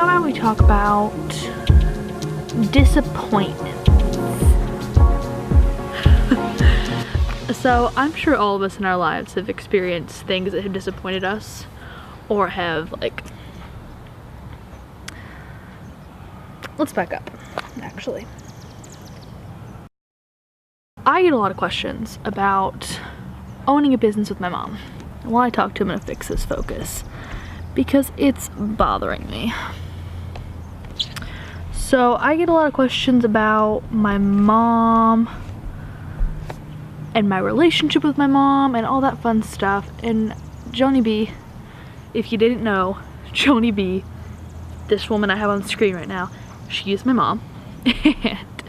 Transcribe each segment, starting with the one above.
about we talk about disappointments? So I'm sure all of us in our lives have experienced things that have disappointed us, or have, like, let's back up, actually. I get a lot of questions about owning a business with my mom. And while I talk to him, I'm gonna fix this focus because it's bothering me. So I get a lot of questions about my mom and my relationship with my mom and all that fun stuff. And Joni B, if you didn't know, Joni B, this woman I have on the screen right now, she is my mom. And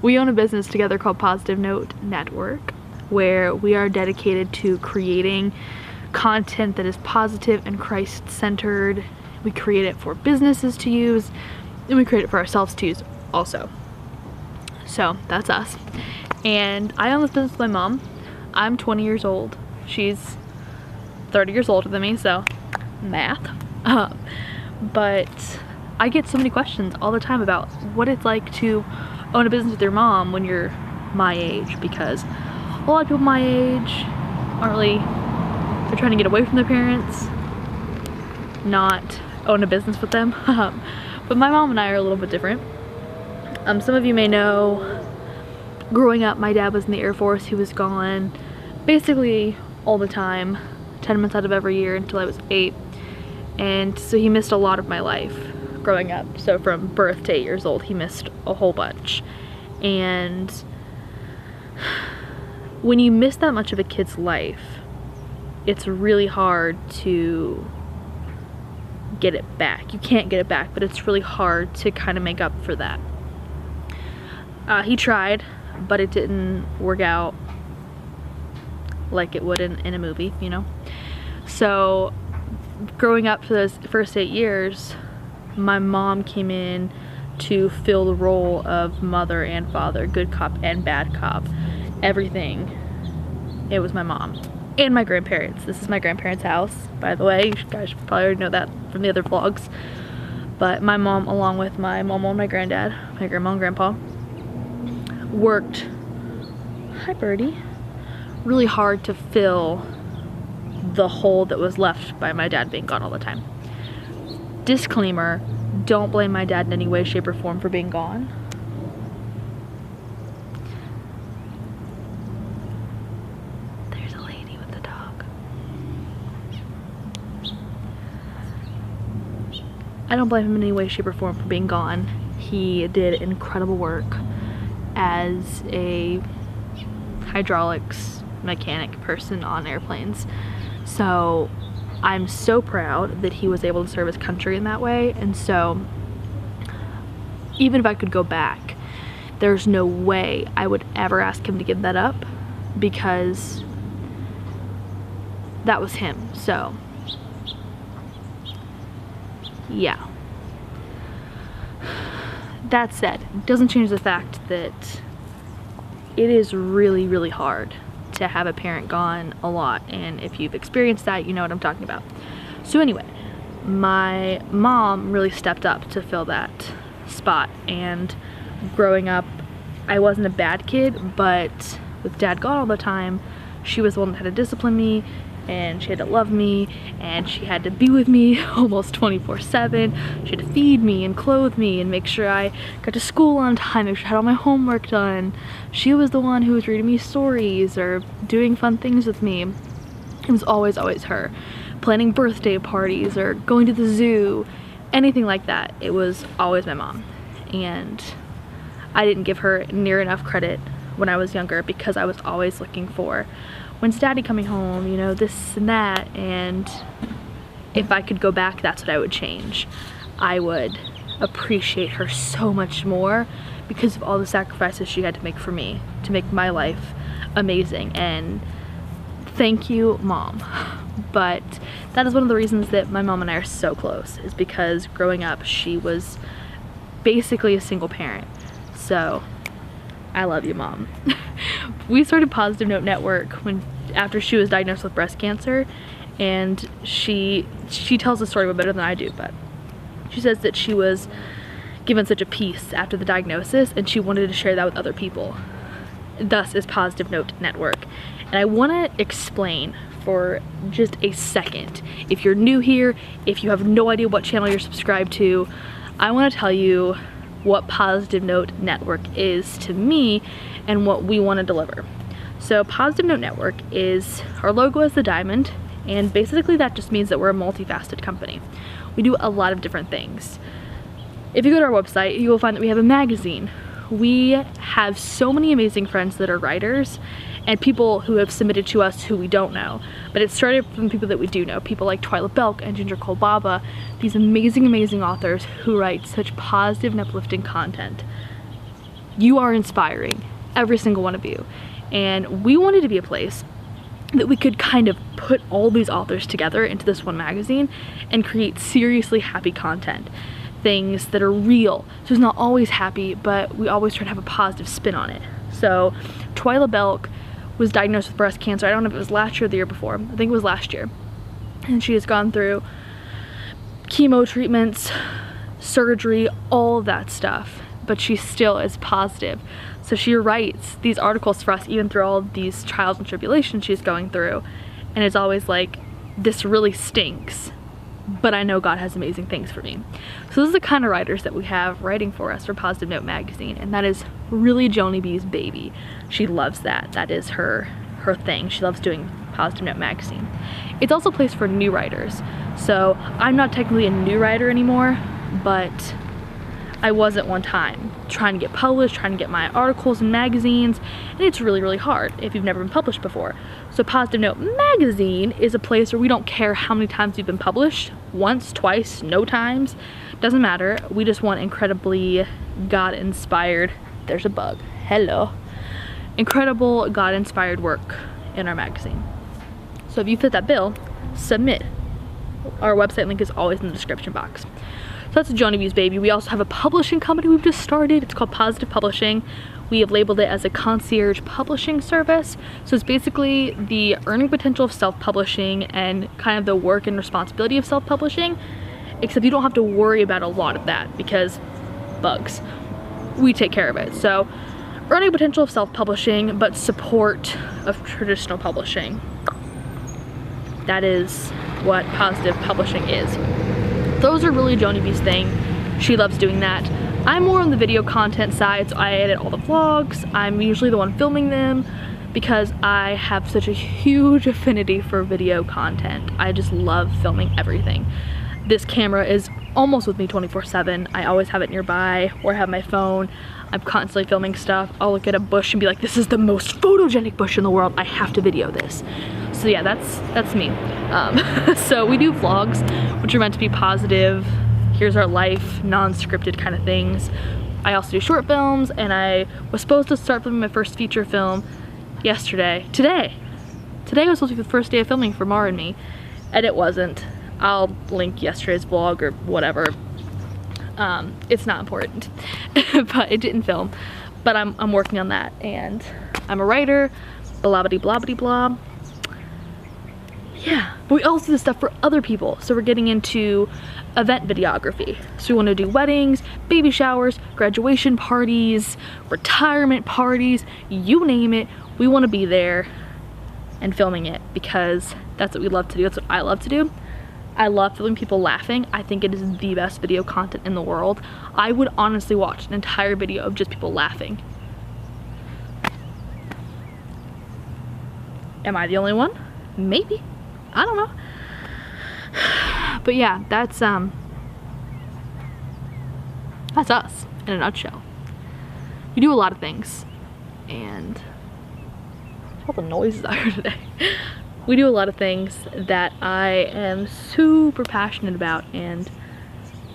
we own a business together called Positive Note Network, where we are dedicated to creating content that is positive and Christ-centered. We create it for businesses to use, and we create it for ourselves to use also. So that's us. And I own this business with my mom. I'm 20 years old. She's 30 years older than me, so math. But I get so many questions all the time about what it's like to own a business with your mom when you're my age, because a lot of people my age aren't really, they're trying to get away from their parents, not own a business with them. But my mom and I are a little bit different. Some of you may know, growing up, my dad was in the Air Force. He was gone basically all the time, 10 months out of every year until I was 8. And so he missed a lot of my life growing up. So from birth to 8 years old, he missed a whole bunch. And when you miss that much of a kid's life, it's really hard to get it back. You can't get it back, but it's really hard to kind of make up for that. He tried, but it didn't work out like it would in a movie, you know? So growing up for those first 8 years, my mom came in to fill the role of mother and father, good cop and bad cop, everything. It was my mom and my grandparents. This is my grandparents' house, by the way. You guys should probably already know that from the other vlogs. But my mom, along with my mom and my granddad, my grandma and grandpa, worked, hi birdie, really hard to fill the hole that was left by my dad being gone all the time. Disclaimer, don't blame my dad in any way, shape, or form for being gone. There's a lady with the dog. I don't blame him in any way, shape, or form for being gone. He did incredible work as a hydraulics mechanic person on airplanes. So I'm so proud that he was able to serve his country in that way. And so even if I could go back, there's no way I would ever ask him to give that up, because that was him. So yeah. That said, it doesn't change the fact that it is really, really hard to have a parent gone a lot, and if you've experienced that, you know what I'm talking about. So anyway, my mom really stepped up to fill that spot, and growing up, I wasn't a bad kid, but with dad gone all the time, she was the one that had to discipline me, and she had to love me, and she had to be with me almost 24/7. She had to feed me and clothe me and make sure I got to school on time, make sure I had all my homework done. She was the one who was reading me stories or doing fun things with me. It was always, always her. Planning birthday parties or going to the zoo, anything like that. It was always my mom. And I didn't give her near enough credit when I was younger, because I was always looking for, when's daddy coming home, you know, this and that. And if I could go back, that's what I would change. I would appreciate her so much more because of all the sacrifices she had to make for me, to make my life amazing. And thank you, Mom. But that is one of the reasons that my mom and I are so close, is because growing up, she was basically a single parent. So I love you, Mom. We started Positive Note Network after she was diagnosed with breast cancer, and she tells the story better than I do, but She says that she was given such a peace after the diagnosis and she wanted to share that with other people. Thus is Positive Note Network. And I want to explain for just a second. If you're new here, if you have no idea what channel you're subscribed to, I want to tell you what Positive Note Network is to me and what we want to deliver. So Positive Note Network is, our logo is the diamond, and basically that just means that we're a multifaceted company. We do a lot of different things. If you go to our website, you will find that we have a magazine. We have so many amazing friends that are writers and people who have submitted to us who we don't know. But it started from people that we do know, people like Twyla Belk and Ginger Kolbaba, these amazing, amazing authors who write such positive and uplifting content. You are inspiring, every single one of you. And we wanted to be a place that we could kind of put all these authors together into this one magazine and create seriously happy content. Things that are real. So it's not always happy, but we always try to have a positive spin on it. So Twyla Belk was diagnosed with breast cancer. I don't know if it was last year or the year before. I think it was last year. And she has gone through chemo treatments, surgery, all of that stuff, but she still is positive. So she writes these articles for us even through all of these trials and tribulations she's going through. And it's always like, this really stinks, but I know God has amazing things for me. So this is the kind of writers that we have writing for us for Positive Note Magazine, and that is really Joni B's baby. She loves that. That is her thing. She loves doing Positive Note Magazine. It's also a place for new writers. So I'm not technically a new writer anymore, but I was at one time, trying to get published, trying to get my articles in magazines, and it's really, really hard if you've never been published before. So Positive Note Magazine is a place where we don't care how many times you've been published, once, twice, no times, doesn't matter. We just want incredibly God-inspired, there's a bug, hello, incredible God-inspired work in our magazine. So if you fit that bill, submit. Our website link is always in the description box. So that's Joni B's baby. We also have a publishing company we've just started. It's called Positive Publishing. We have labeled it as a concierge publishing service. So it's basically the earning potential of self-publishing and kind of the work and responsibility of self-publishing, except you don't have to worry about a lot of that because bugs. We take care of it. So earning potential of self-publishing, but support of traditional publishing. That is what Positive Publishing is. Those are really Joni B's thing. She loves doing that. I'm more on the video content side, so I edit all the vlogs. I'm usually the one filming them because I have such a huge affinity for video content. I just love filming everything. This camera is almost with me 24/7. I always have it nearby or have my phone. I'm constantly filming stuff. I'll look at a bush and be like, this is the most photogenic bush in the world. I have to video this. So yeah, that's me. So we do vlogs, which are meant to be positive, here's our life, non-scripted kind of things. I also do short films, and I was supposed to start filming my first feature film yesterday. Today was supposed to be the first day of filming for Mara and me, and it wasn't. I'll link yesterday's vlog or whatever. It's not important, but it didn't film. But I'm working on that, and I'm a writer, blah-blah-blah-blah-blah. Yeah, but we also do this stuff for other people. So we're getting into event videography. So we want to do weddings, baby showers, graduation parties, retirement parties, you name it. We want to be there and filming it because that's what we love to do. That's what I love to do. I love filming people laughing. I think it is the best video content in the world. I would honestly watch an entire video of just people laughing. Am I the only one? Maybe. I don't know. But yeah, that's us in a nutshell. We do a lot of things, and all the noises out here today. We do a lot of things that I am super passionate about, and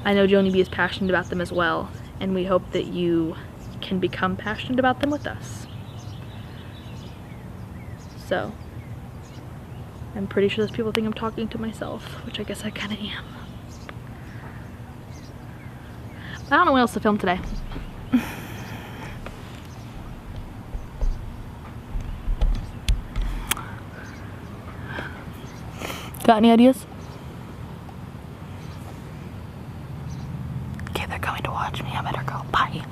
I know Joni B is passionate about them as well, and we hope that you can become passionate about them with us. So I'm pretty sure those people think I'm talking to myself, which I guess I kind of am. I don't know what else to film today. Got any ideas? coming to watch me. I better go. Bye.